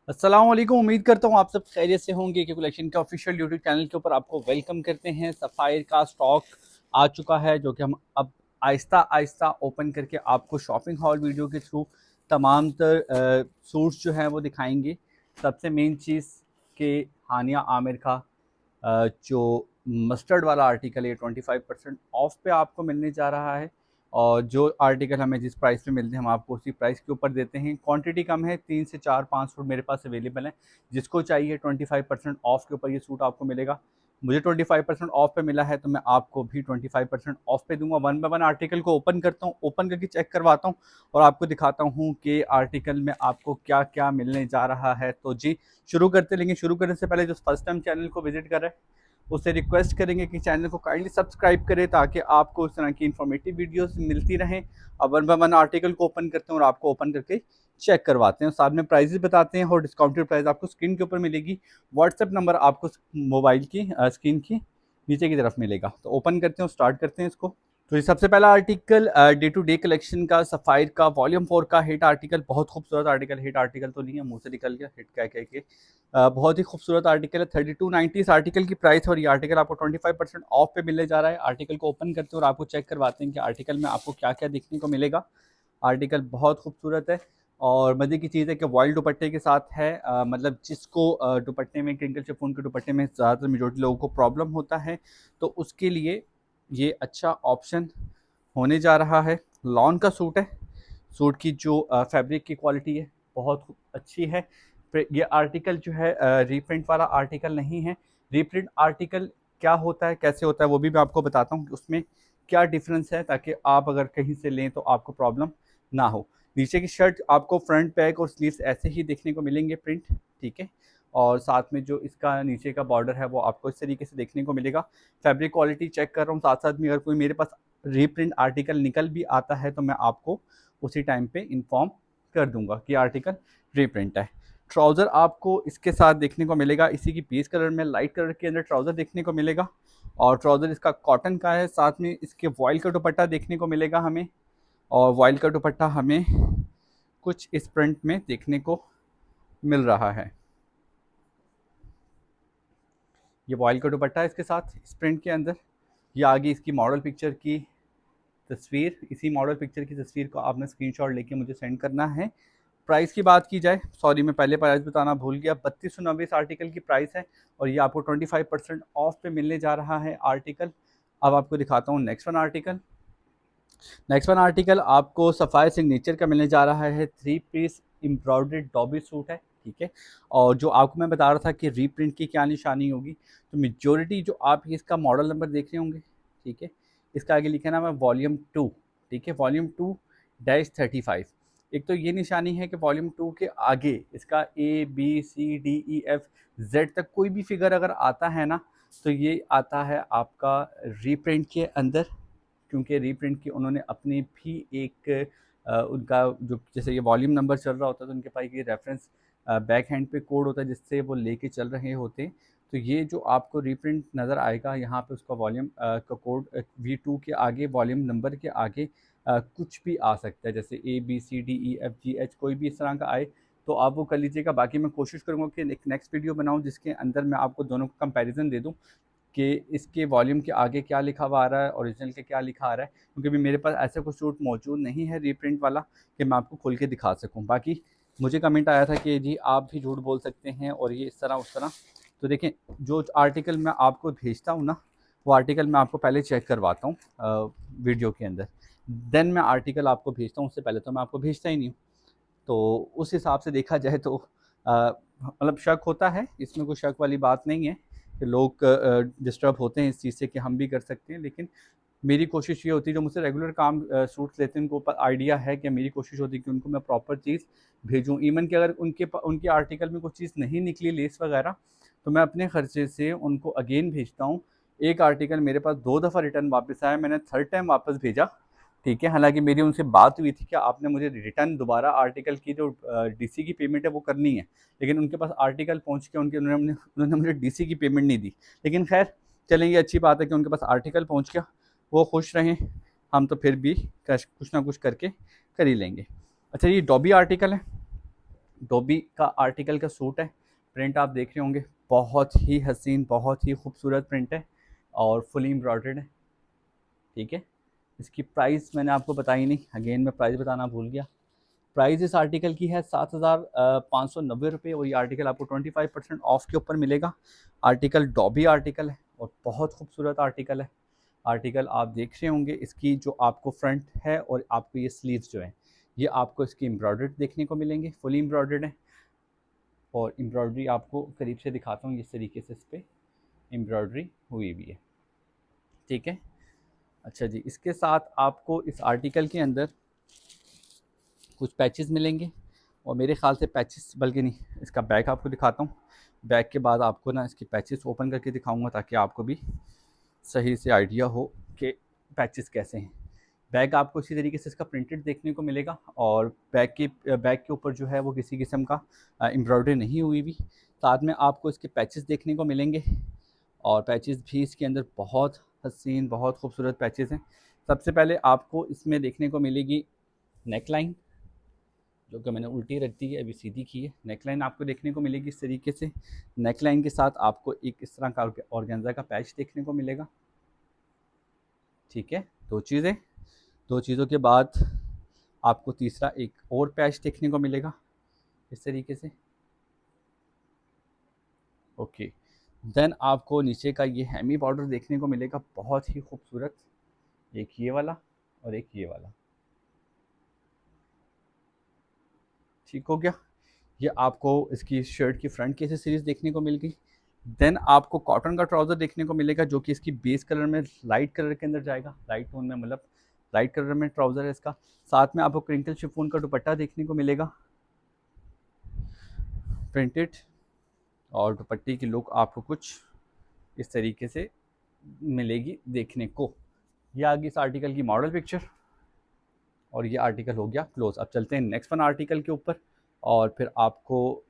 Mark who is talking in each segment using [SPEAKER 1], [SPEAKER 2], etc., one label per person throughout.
[SPEAKER 1] अस्सलाम वालेकुम। उम्मीद करता हूँ आप सब खैरियत से होंगे कि कलेक्शन के ऑफिशियल यूट्यूब चैनल के ऊपर आपको वेलकम करते हैं। सफ़ायर का स्टॉक आ चुका है जो कि हम अब आहिस्ता आहिस्ता ओपन करके आपको शॉपिंग हॉल वीडियो के थ्रू तमाम तर सूट्स जो हैं वो दिखाएंगे। सबसे मेन चीज़ कि हानिया आमिर का जो मस्टर्ड वाला आर्टिकल है 25% ऑफ पे आपको मिलने जा रहा है। और जो आर्टिकल हमें जिस प्राइस पे मिलते हैं हम आपको उसी प्राइस के ऊपर देते हैं। क्वांटिटी कम है, 3 से 4 5 सूट मेरे पास अवेलेबल हैं। जिसको चाहिए 25% ऑफ के ऊपर ये सूट आपको मिलेगा। मुझे 25% ऑफ पे मिला है तो मैं आपको भी 25% ऑफ पे दूंगा। वन बाय वन आर्टिकल को ओपन करता हूँ, ओपन करके चेक करवाता हूँ और आपको दिखाता हूँ कि आर्टिकल में आपको क्या क्या मिलने जा रहा है। तो जी शुरू करते, लेकिन शुरू करने से पहले जो फर्स्ट टाइम चैनल को विजिट कर रहे हैं उससे रिक्वेस्ट करेंगे कि चैनल को काइंडली सब्सक्राइब करें ताकि आपको इस तरह की इन्फॉर्मेटिव वीडियोस मिलती रहें। अब वन बाय वन आर्टिकल को ओपन करते हैं और आपको ओपन करके चेक करवाते हैं, साथ में प्राइजेस बताते हैं और डिस्काउंटेड प्राइस आपको स्क्रीन के ऊपर मिलेगी। व्हाट्सएप नंबर आपको मोबाइल की स्क्रीन की नीचे की तरफ मिलेगा। तो ओपन करते हैं और स्टार्ट करते हैं इसको। तो ये सबसे पहला article day to day collection का सफ़ायर का वॉल्यूम 4 का हिट आर्टिकल। बहुत खूबसूरत आर्टिकल, हिट आर्टिकल तो नहीं है, मुंह से निकल गया हिट कह के। बहुत ही खूबसूरत आर्टिकल है। 3290 इस आर्टिकल की प्राइस है और ये आर्टिकल आपको 25% ऑफ पे मिलने जा रहा है। आर्टिकल को ओपन करते हैं और आपको चेक करवाते हैं कि आर्टिकल में आपको क्या क्या देखने को मिलेगा। आर्टिकल बहुत खूबसूरत है और मज़े की चीज़ है कि वॉयल दुपट्टे के साथ है। मतलब जिसको दुपट्टे में क्रिंकल शिफॉन के दुपट्टे में ज़्यादातर मेजोरिटी लोगों को प्रॉब्लम होता है तो उसके लिए ये अच्छा ऑप्शन होने जा रहा है। लॉन का सूट है। सूट की जो फैब्रिक की क्वालिटी है बहुत अच्छी है। ये आर्टिकल जो है रीप्रिंट वाला आर्टिकल नहीं है। रीप्रिंट आर्टिकल क्या होता है, कैसे होता है, वो भी मैं आपको बताता हूँ कि उसमें क्या डिफरेंस है ताकि आप अगर कहीं से लें तो आपको प्रॉब्लम ना हो। नीचे की शर्ट आपको फ्रंट बैक और स्लीव्स ऐसे ही देखने को मिलेंगे प्रिंट, ठीक है। और साथ में जो इसका नीचे का बॉर्डर है वो आपको इस तरीके से देखने को मिलेगा। फैब्रिक क्वालिटी चेक कर रहा हूँ, साथ साथ में अगर कोई मेरे पास रीप्रिंट आर्टिकल निकल भी आता है तो मैं आपको उसी टाइम पे इन्फॉर्म कर दूंगा कि आर्टिकल रीप्रिंट है। ट्राउज़र आपको इसके साथ देखने को मिलेगा, इसी की पीच कलर में लाइट कलर के अंदर ट्राउज़र देखने को मिलेगा। और ट्राउज़र इसका कॉटन का है, साथ में इसके वॉयल का दुपट्टा देखने को मिलेगा हमें। और वॉयल का दुपट्टा हमें कुछ इस प्रिंट में देखने को मिल रहा है। ये वॉयल का दुपट्टा है इसके साथ इस प्रिंट के अंदर। ये आगे इसकी मॉडल पिक्चर की तस्वीर, इसी मॉडल पिक्चर की तस्वीर को आपने स्क्रीनशॉट लेके मुझे सेंड करना है। प्राइस की बात की जाए, सॉरी मैं पहले प्राइस बताना भूल गया, 3290 इस आर्टिकल की प्राइस है और ये आपको 25% ऑफ पे मिलने जा रहा है आर्टिकल। अब आपको दिखाता हूँ next one article. Next one article आपको सफ़ायर सिग्नेचर का मिलने जा रहा है। 3 पीस एम्ब्रॉयडर्ड डॉबी सूट है, ठीक है। और जो आपको मैं बता रहा था कि रीप्रिंट की क्या निशानी होगी, तो मेजोरिटी जो आप इसका मॉडल नंबर देख रहे होंगे, ठीक है, इसका आगे लिखा नाम है वॉल्यूम 2, ठीक है, वॉल्यूम 2-35। एक तो ये निशानी है कि वॉल्यूम 2 के आगे इसका ABCDEFZ तक कोई भी फिगर अगर आता है ना तो ये आता है आपका रीप्रिंट के अंदर, क्योंकि रीप्रिंट की उन्होंने अपनी भी एक उनका जो जैसे ये वॉल्यूम नंबर चल रहा होता है तो उनके पास ये रेफरेंस बैक हैंड पे कोड होता है जिससे वो लेके चल रहे होते हैं। तो ये जो आपको रीप्रिंट नज़र आएगा यहाँ पे उसका वॉल्यूम का कोड V2 के आगे वॉल्यूम नंबर के आगे कुछ भी आ सकता है, जैसे ABCDEFGH कोई भी इस तरह का आए तो आप वो कर लीजिएगा। बाकी मैं कोशिश करूँगा कि एक नेक्स्ट वीडियो बनाऊँ जिसके अंदर मैं आपको दोनों का कंपैरिजन दे दूँ कि इसके वॉल्यूम के आगे क्या लिखा हुआ आ रहा है, ओरिजिनल के क्या लिखा आ रहा है, क्योंकि अभी मेरे पास ऐसा कोई सूट मौजूद नहीं है रीप्रिंट वाला कि मैं आपको खोल के दिखा सकूं। बाकी मुझे कमेंट आया था कि जी आप भी झूठ बोल सकते हैं और ये इस तरह उस तरह। तो देखें, जो आर्टिकल मैं आपको भेजता हूँ ना वो आर्टिकल मैं आपको पहले चेक करवाता हूँ वीडियो के अंदर, देन मैं आर्टिकल आपको भेजता हूँ। उससे पहले तो मैं आपको भेजता ही नहीं हूँ। तो उस हिसाब से देखा जाए तो मतलब शक होता है, इसमें कोई शक वाली बात नहीं है कि लोग डिस्टर्ब होते हैं इस चीज़ से कि हम भी कर सकते हैं। लेकिन मेरी कोशिश ये होती है, जो मुझसे रेगुलर काम सूट्स लेते हैं उनको ऊपर आइडिया है कि मेरी कोशिश होती है कि उनको मैं प्रॉपर चीज़ भेजूँ। इवन कि अगर उनके आर्टिकल में कुछ चीज़ नहीं निकली लेस वगैरह तो मैं अपने खर्चे से उनको अगेन भेजता हूँ। एक आर्टिकल मेरे पास 2 दफ़ा रिटर्न वापस आया, मैंने थर्ड टाइम वापस भेजा, ठीक है। हालाँकि मेरी उनसे बात हुई थी कि आपने मुझे रिटर्न दोबारा आर्टिकल की जो डीसी की पेमेंट है वो करनी है। लेकिन उनके पास आर्टिकल पहुँच के उन्होंने मुझे डीसी की पेमेंट नहीं दी। लेकिन ख़ैर चलें, ये अच्छी बात है कि उनके पास आर्टिकल पहुँच गया, वो खुश रहें। हम तो फिर भी कुछ ना कुछ करके कर ही लेंगे। अच्छा, ये डॉबी आर्टिकल है। डोबी का आर्टिकल का सूट है। प्रिंट आप देख रहे होंगे, बहुत ही हसीन, बहुत ही खूबसूरत प्रिंट है और फुली एम्ब्रॉयडर्ड है। ठीक है, इसकी प्राइस मैंने आपको बताई नहीं, अगेन मैं प्राइस बताना भूल गया। प्राइस इस आर्टिकल की है 7,590 रुपये और ये आर्टिकल आपको 25% ऑफ के ऊपर मिलेगा। आर्टिकल डॉबी आर्टिकल है और बहुत खूबसूरत आर्टिकल है। आर्टिकल आप देख रहे होंगे, इसकी जो आपको फ्रंट है और आपको ये स्लीव्स जो है, ये आपको इसकी एम्ब्रॉयडर्ड देखने को मिलेंगे, फुली एम्ब्रॉयडर्ड है। और एम्ब्रॉयडरी आपको करीब से दिखाता हूँ, इस तरीके से इस पर एम्ब्रॉयडरी हुई भी है। ठीक है, अच्छा जी, इसके साथ आपको इस आर्टिकल के अंदर कुछ पैचेस मिलेंगे और मेरे ख्याल से पैचेस, बल्कि नहीं, इसका बैग आपको दिखाता हूँ। बैग के बाद आपको ना इसकी पैचेस ओपन करके दिखाऊंगा ताकि आपको भी सही से आइडिया हो कि पैचेस कैसे हैं। बैग आपको इसी तरीके से इसका प्रिंटेड देखने को मिलेगा और बैग के ऊपर जो है वो किसी किस्म का एम्ब्रॉयडरी नहीं हुई भी। साथ में आपको इसके पैचेस देखने को मिलेंगे और पैचेस भी इसके अंदर बहुत हसीन, बहुत खूबसूरत पैचेस हैं। सबसे पहले आपको इसमें देखने को मिलेगी नेक लाइन, जो कि मैंने उल्टी रख दी है, अभी सीधी की है। नेक लाइन आपको देखने को मिलेगी इस तरीके से। नेक लाइन के साथ आपको एक इस तरह का ऑर्गेन्जा का पैच देखने को मिलेगा। ठीक है, दो चीज़ें, दो चीज़ों के बाद आपको तीसरा एक और पैच देखने को मिलेगा इस तरीके से। ओके, देन आपको नीचे का ये हेमी बॉर्डर देखने को मिलेगा, बहुत ही खूबसूरत। एक ये वाला और एक ये वाला। ठीक हो गया, ये आपको इसकी शर्ट की फ्रंट की सीरीज देखने को मिल गई। देन आपको कॉटन का ट्राउज़र देखने को मिलेगा जो कि इसकी बेस कलर में लाइट कलर के अंदर जाएगा, लाइट टोन में, मतलब लाइट कलर में ट्राउज़र है इसका। साथ में आपको क्रिंकल शिफॉन का दुपट्टा देखने को मिलेगा, प्रिंटेड। और दुपट्टे की लुक आपको कुछ इस तरीके से मिलेगी देखने को। ये आ गई इस आर्टिकल की मॉडल पिक्चर और ये आर्टिकल हो गया क्लोज। अब चलते हैं नेक्स्ट वन आर्टिकल के ऊपर और फिर आपको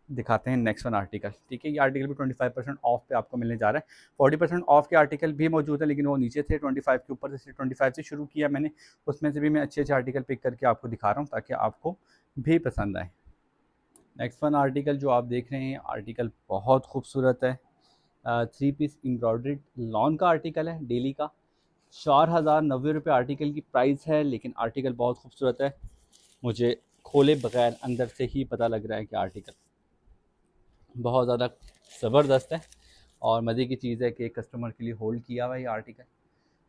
[SPEAKER 1] दिखाते हैं नेक्स्ट वन आर्टिकल। ठीक है, ये आर्टिकल भी 25% ऑफ पे आपको मिलने जा रहा है। 40% ऑफ के आर्टिकल भी मौजूद है लेकिन वो नीचे थे 25 के ऊपर, जैसे 25 से शुरू किया मैंने, उसमें से भी मैं अच्छे अच्छे आर्टिकल पिक करके आपको दिखा रहा हूँ ताकि आपको भी पसंद आए। नेक्स्ट वन आर्टिकल जो आप देख रहे हैं, आर्टिकल बहुत खूबसूरत है। 3 पीस एम्ब्रॉयड्रीड लॉन का आर्टिकल है, डेली का। 4,090 रुपये आर्टिकल की प्राइस है, लेकिन आर्टिकल बहुत खूबसूरत है। मुझे खोले बगैर अंदर से ही पता लग रहा है कि आर्टिकल बहुत ज़्यादा ज़बरदस्त है। और मज़े की चीज़ है कि कस्टमर के लिए होल्ड किया हुआ है ये आर्टिकल।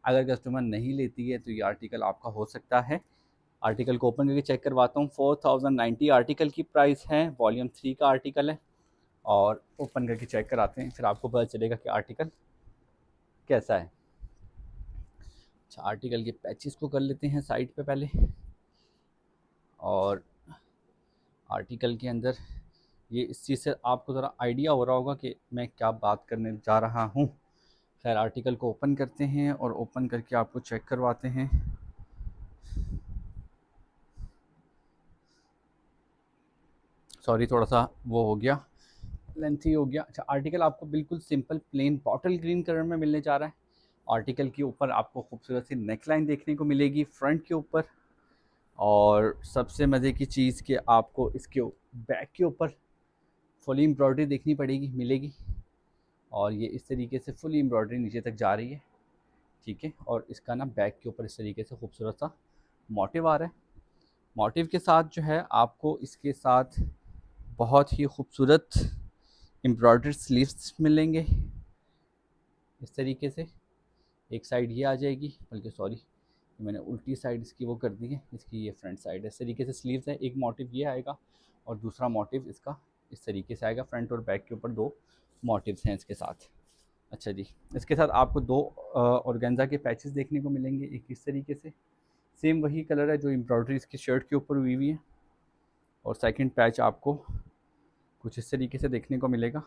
[SPEAKER 1] अगर कस्टमर नहीं लेती है तो ये आर्टिकल आपका हो सकता है। आर्टिकल को ओपन करके चेक करवाता हूँ। 4,090 आर्टिकल की प्राइस है, वॉल्यूम 3 का आर्टिकल है। और ओपन करके चेक कराते हैं, फिर आपको पता चलेगा कि आर्टिकल कैसा है। अच्छा, आर्टिकल के पैचेस को कर लेते हैं साइड पे पहले। और आर्टिकल के अंदर ये इस चीज़ से आपको ज़रा आइडिया हो रहा होगा कि मैं क्या बात करने जा रहा हूँ। खैर, आर्टिकल को ओपन करते हैं और ओपन करके आपको चेक करवाते हैं। सॉरी, थोड़ा सा वो हो गया, लेंथी हो गया। अच्छा, आर्टिकल आपको बिल्कुल simple plain bottle green colour में मिलने जा रहा है। आर्टिकल के ऊपर आपको खूबसूरत सी नेकलाइन देखने को मिलेगी फ्रंट के ऊपर। और सबसे मज़े की चीज़ कि आपको इसके बैक के ऊपर फुली एम्ब्रॉयडरी देखनी पड़ेगी, मिलेगी। और ये इस तरीके से फुली एम्ब्रॉयडरी नीचे तक जा रही है। ठीक है, और इसका ना बैक के ऊपर इस तरीके से खूबसूरत सा मोटिव आ रहा है। मोटिव के साथ जो है आपको इसके साथ बहुत ही खूबसूरत एम्ब्रॉयडर्ड स्लीव्स मिलेंगे इस तरीके से। एक साइड ये आ जाएगी, बल्कि सॉरी, मैंने उल्टी साइड इसकी वो कर दी है, इसकी ये फ्रंट साइड है। इस तरीके से स्लीव्स है, एक मोटिव ये आएगा और दूसरा मोटिव इसका इस तरीके से आएगा। फ्रंट और बैक के ऊपर दो मोटिव्स हैं इसके साथ। अच्छा जी, इसके साथ आपको दो ऑर्गेन्जा के पैचेस देखने को मिलेंगे, एक इस तरीके से, सेम वही कलर है जो एम्ब्रॉयडरी इसकी शर्ट के ऊपर हुई हुई है। और सेकंड पैच आपको कुछ इस तरीके से देखने को मिलेगा।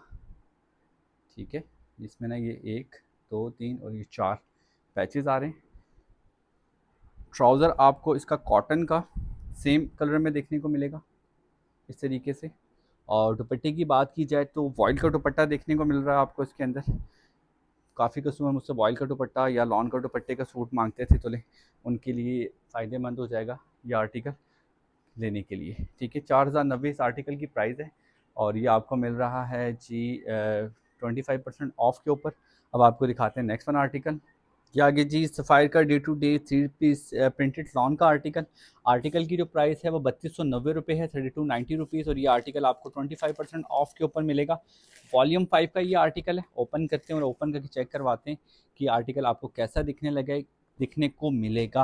[SPEAKER 1] ठीक है, इसमें ना ये 1 2 3 और ये 4 पैचेस आ रहे हैं। ट्राउज़र आपको इसका कॉटन का सेम कलर में देखने को मिलेगा इस तरीके से। और दुपट्टे की बात की जाए तो वॉइल का दुपट्टा देखने को मिल रहा है आपको इसके अंदर। काफ़ी कस्टमर मुझसे वॉइल का दुपट्टा या लॉन का दुपट्टे का सूट मांगते थे, तो ले उनके लिए फ़ायदेमंद हो जाएगा ये आर्टिकल। लेने के लिए, ठीक है। 4090 इस आर्टिकल की प्राइस है और ये आपको मिल रहा है जी 25% ऑफ के ऊपर। अब आपको दिखाते हैं नेक्स्ट वन आर्टिकल। ये आगे जी सफ़ायर का day to day 3 piece printed lawn का आर्टिकल। आर्टिकल की जो प्राइस है वो 3290 है, 3290 और ये आर्टिकल आपको 25% ऑफ के ऊपर मिलेगा। वॉल्यूम 5 का ये आर्टिकल है। ओपन करते हैं और ओपन करके चेक करवाते हैं कि आर्टिकल आपको कैसा दिखने को मिलेगा।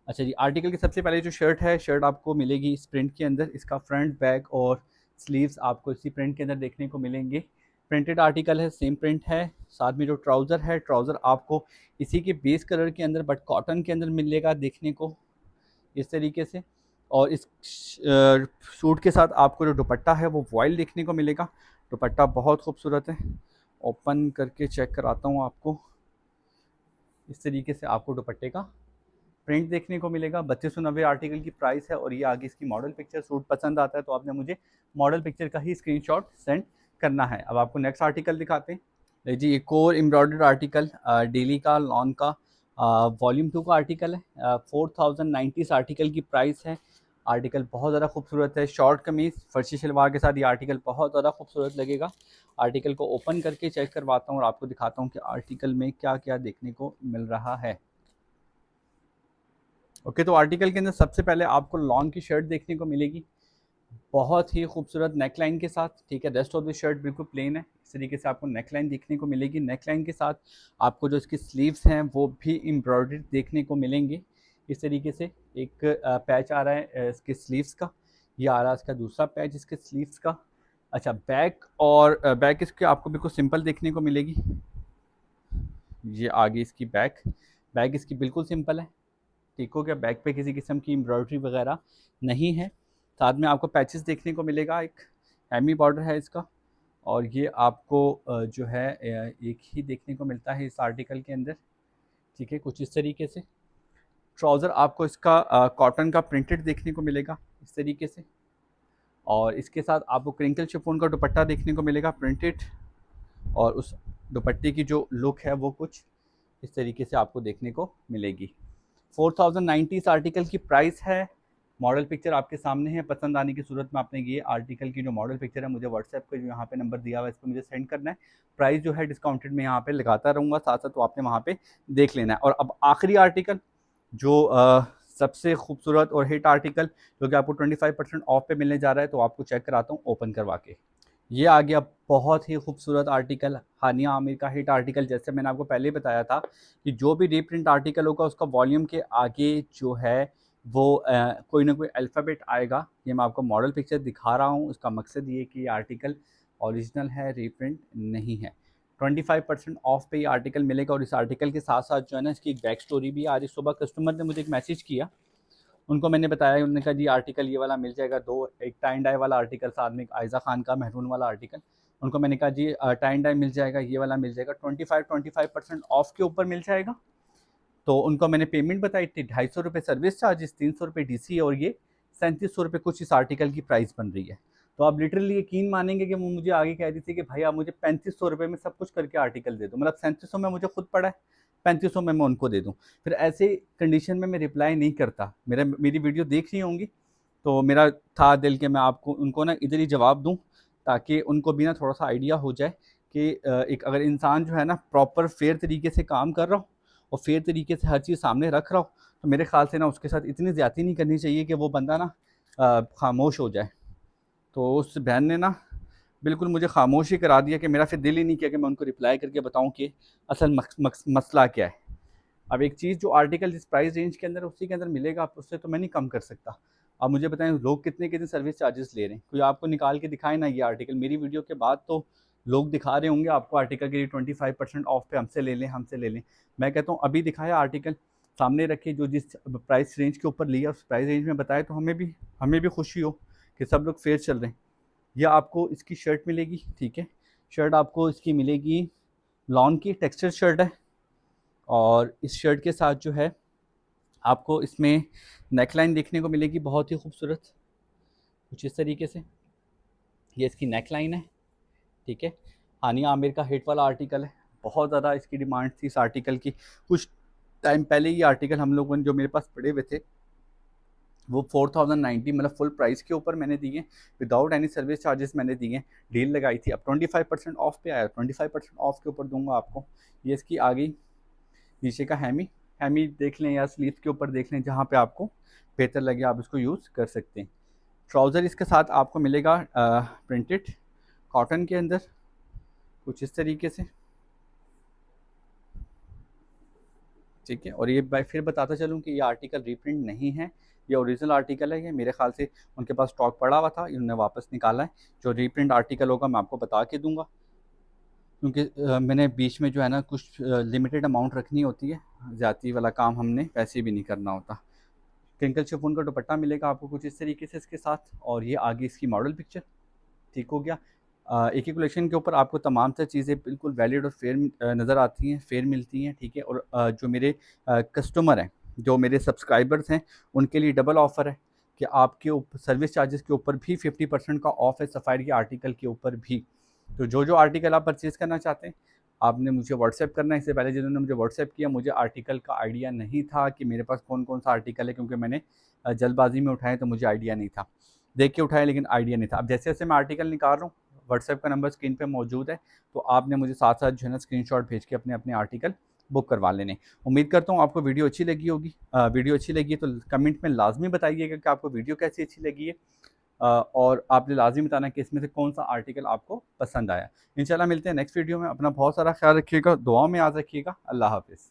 [SPEAKER 1] अच्छा जी, आर्टिकल की सबसे पहले जो शर्ट है, शर्ट आपको मिलेगी इस प्रिंट के अंदर। इसका फ्रंट बैक और स्लीव्स आपको इसी प्रिंट के अंदर देखने को मिलेंगे। प्रिंटेड आर्टिकल है, सेम प्रिंट है। साथ में जो ट्राउज़र है, ट्राउज़र आपको इसी के बेस कलर के अंदर बट कॉटन के अंदर मिलेगा देखने को इस तरीके से। और इस सूट के साथ आपको जो दुपट्टा है वो वॉयल देखने को मिलेगा। दुपट्टा बहुत खूबसूरत है। ओपन करके चेक कराता हूँ आपको। इस तरीके से आपको दुपट्टे का प्रिंट देखने को मिलेगा। 3290 आर्टिकल की प्राइस है और ये आगे इसकी मॉडल पिक्चर। सूट पसंद आता है तो आपने मुझे मॉडल पिक्चर का ही स्क्रीनशॉट सेंड करना है। अब आपको नेक्स्ट आर्टिकल दिखाते हैं जी। एक और एम्ब्रॉयडर्ड आर्टिकल डेली का लॉन का वॉल्यूम 2 का आर्टिकल है। 4090 इस आर्टिकल की प्राइस है। आर्टिकल बहुत ज़्यादा खूबसूरत है। शॉर्ट कमीज फर्शी शलवार के साथ ये आर्टिकल बहुत ज़्यादा खूबसूरत लगेगा। आर्टिकल को ओपन करके चेक करवाता हूँ और आपको दिखाता हूँ कि आर्टिकल में क्या क्या देखने को मिल रहा है। ओके, तो आर्टिकल के अंदर सबसे पहले आपको लॉन की शर्ट देखने को मिलेगी, बहुत ही खूबसूरत नेकलाइन के साथ, ठीक है। रेस्ट ऑफ द शर्ट बिल्कुल प्लेन है। इस तरीके से आपको नेकलाइन देखने को मिलेगी। नेकलाइन के साथ आपको जो इसकी स्लीव्स हैं वो भी एम्ब्रॉयडरी देखने को मिलेंगे। इस तरीके से एक पैच आ रहा है इसके स्लीव्स का, ये आ रहा है इसका दूसरा पैच इसके स्लीव्स का। अच्छा, बैक और बैक इसके आपको बिल्कुल सिंपल देखने को मिलेगी। ये आगे इसकी बैक, बैक इसकी बिल्कुल सिंपल है, ठीक हो गया। बैक पे किसी किस्म की एम्ब्रॉयडरी वगैरह नहीं है। साथ में आपको पैचेस देखने को मिलेगा, एक हेमी बॉर्डर है इसका। और ये आपको जो है एक ही देखने को मिलता है इस आर्टिकल के अंदर, ठीक है, कुछ इस तरीके से। ट्राउज़र आपको इसका कॉटन का प्रिंटेड देखने को मिलेगा इस तरीके से। और इसके साथ आपको क्रिंकल शिफॉन का दुपट्टा देखने को मिलेगा प्रिंटेड। और उस दुपट्टे की जो लुक है वो कुछ इस तरीके से आपको देखने को मिलेगी। 4090 इस आर्टिकल की प्राइस है। मॉडल पिक्चर आपके सामने है। पसंद आने की सूरत में आपने ये आर्टिकल की जो मॉडल पिक्चर है मुझे व्हाट्सएप पे जो यहाँ पे नंबर दिया हुआ है इस पर मुझे सेंड करना है। प्राइस जो है डिस्काउंटेड में यहाँ पे लगाता रहूँगा, साथ साथ तो आपने वहाँ पे देख लेना है। और अब आखिरी आर्टिकल जो सबसे खूबसूरत और हिट आर्टिकल जो कि आपको 25% ऑफ पे मिलने जा रहा है, तो आपको चेक कराता हूँ ओपन करवा के। ये आ गया बहुत ही खूबसूरत आर्टिकल, हानिया आमिर का हिट आर्टिकल। जैसे मैंने आपको पहले ही बताया था कि जो भी रीप्रिंट आर्टिकल होगा उसका वॉल्यूम के आगे जो है वो कोई ना कोई अल्फ़ाबेट आएगा। ये मैं आपको मॉडल पिक्चर दिखा रहा हूँ, उसका मकसद ये कि ये आर्टिकल ओरिजिनल है, रीप्रिंट नहीं है। 25% ऑफ पे ये आर्टिकल मिलेगा। और इस आर्टिकल के साथ साथ जो है ना इसकी एक बैक स्टोरी भी। आज सुबह कस्टमर ने मुझे एक मैसेज किया, उनको मैंने बताया, उन्होंने कहा जी आर्टिकल ये वाला मिल जाएगा, दो, एक टाइन डाई वाला आर्टिकल, साथ में एक आयज़ा खान का महरून वाला आर्टिकल। उनको मैंने कहा जी टाइन डाई मिल जाएगा, ये वाला मिल जाएगा, 25% ऑफ के ऊपर मिल जाएगा। तो उनको मैंने पेमेंट बताई थी, 250 रुपये सर्विस चार्जेस, 300 रुपये DC और ये 3700 रुपये कुछ इस आर्टिकल की प्राइस बन रही है। तो आप लिटरली यकीन मानेंगे कि वो मुझे आगे कह रही थी कि भाई आप मुझे 3500 रुपये में सब कुछ करके आर्टिकल दे दो, मतलब 3700 में मुझे खुद पड़ा है, 3500 में मैं उनको दे दूँ। फिर ऐसे कंडीशन में मैं रिप्लाई नहीं करता। मेरी वीडियो देख रही होंगी तो मेरा था दिल कि मैं आपको उनको ना इधर ही जवाब दूँ, ताकि उनको भी ना थोड़ा सा आइडिया हो जाए कि एक अगर इंसान जो है ना प्रॉपर फेयर तरीके से काम कर रहा हो और फेयर तरीके से हर चीज़ सामने रख रहा हो, तो मेरे ख्याल से ना उसके साथ इतनी ज़्यादती नहीं करनी चाहिए कि वो बंदा ना खामोश हो जाए। तो उस बहन ने ना बिल्कुल मुझे खामोश ही करा दिया कि मेरा फिर दिल ही नहीं किया कि मैं उनको रिप्लाई करके बताऊं कि असल मसला क्या है। अब एक चीज़ जो आर्टिकल जिस प्राइस रेंज के अंदर उसी के अंदर मिलेगा, आप उससे तो मैं नहीं कम कर सकता। आप मुझे बताएं लोग कितने कितने सर्विस चार्जेस ले रहे हैं, कोई आपको निकाल के दिखाए ना ये आर्टिकल। मेरी वीडियो के बाद तो लोग दिखा रहे होंगे आपको आर्टिकल के लिए 25% ऑफ पे हमसे ले लें, हमसे ले लें। मैं कहता हूँ अभी दिखाया आर्टिकल सामने रखे, जो जिस प्राइस रेंज के ऊपर लिया उस प्राइस रेंज में बताए, तो हमें भी खुशी हो कि सब लोग फेयर चल रहे हैं। यह आपको इसकी शर्ट मिलेगी, ठीक है। शर्ट आपको इसकी मिलेगी लॉन की टेक्सचर शर्ट है। और इस शर्ट के साथ जो है आपको इसमें नेकलाइन देखने को मिलेगी बहुत ही खूबसूरत, कुछ इस तरीके से। ये इसकी नेकलाइन है, ठीक है। हानिया आमिर का हिट वाला आर्टिकल है, बहुत ज़्यादा इसकी डिमांड थी इस आर्टिकल की। कुछ टाइम पहले ये आर्टिकल हम लोगों ने जो मेरे पास पड़े हुए थे वो 4090 मतलब फुल प्राइस के ऊपर मैंने दिए, विदाउट एनी सर्विस चार्जेस मैंने दिए। डील लगाई थी, अब 25% ऑफ पे आया, 25% ऑफ के ऊपर दूंगा आपको। ये इसकी आ गई नीचे का हैमी, हैमी देख लें या स्लीव के ऊपर देख लें, जहाँ पे आपको बेहतर लगे आप इसको यूज़ कर सकते हैं। ट्राउज़र इसके साथ आपको मिलेगा प्रिंटेड कॉटन के अंदर कुछ इस तरीके से, ठीक है। और ये फिर बताता चलूँ कि ये आर्टिकल रीप्रिंट नहीं है, ये ओरिजिनल आर्टिकल है। ये मेरे ख्याल से उनके पास स्टॉक पड़ा हुआ था, इन्होंने वापस निकाला है। जो रीप्रिंट आर्टिकल होगा मैं आपको बता के दूंगा, क्योंकि मैंने बीच में जो है ना कुछ लिमिटेड अमाउंट रखनी होती है, ज़्यादती वाला काम हमने वैसे भी नहीं करना होता। क्रिंकल शिफॉन का दुपट्टा मिलेगा आपको कुछ इस तरीके से इसके साथ, और ये आगे इसकी मॉडल पिक्चर, ठीक हो गया। एक ही कलेक्शन के ऊपर आपको तमाम तरह चीज़ें बिल्कुल वैलिड और फेयर नज़र आती हैं, फेयर मिलती हैं, ठीक है। और जो मेरे कस्टमर हैं, जो मेरे सब्सक्राइबर्स हैं, उनके लिए डबल ऑफ़र है कि आपके ऊपर सर्विस चार्जेस के ऊपर भी 50% का ऑफ है, सफ़ायर के आर्टिकल के ऊपर भी। तो जो जो आर्टिकल आप परचेज़ करना चाहते हैं, आपने मुझे व्हाट्सएप करना है। इससे पहले जिन्होंने मुझे व्हाट्सएप किया, मुझे आर्टिकल का आइडिया नहीं था कि मेरे पास कौन कौन सा आर्टिकल है, क्योंकि मैंने जल्दबाजी में उठाए तो मुझे आइडिया नहीं था, देख के उठाया लेकिन आइडिया नहीं था। अब जैसे जैसे मैं आर्टिकल निकाल रहा हूँ, व्हाट्सएप का नंबर स्क्रीन पे मौजूद है, तो आपने मुझे साथ साथ जो है ना स्क्रीनशॉट भेज के अपने अपने आर्टिकल बुक करवा लेने। उम्मीद करता हूँ आपको वीडियो अच्छी लगी होगी। वीडियो अच्छी लगी है तो कमेंट में लाजमी बताइएगा कि आपको वीडियो कैसी अच्छी लगी है, और आपने लाजमी बताना कि इसमें से कौन सा आर्टिकल आपको पसंद आया। इंशाल्लाह मिलते हैं नेक्स्ट वीडियो में। अपना बहुत सारा ख्याल रखिएगा, दुआ में याद रखिएगा। अल्लाह हाफिज़।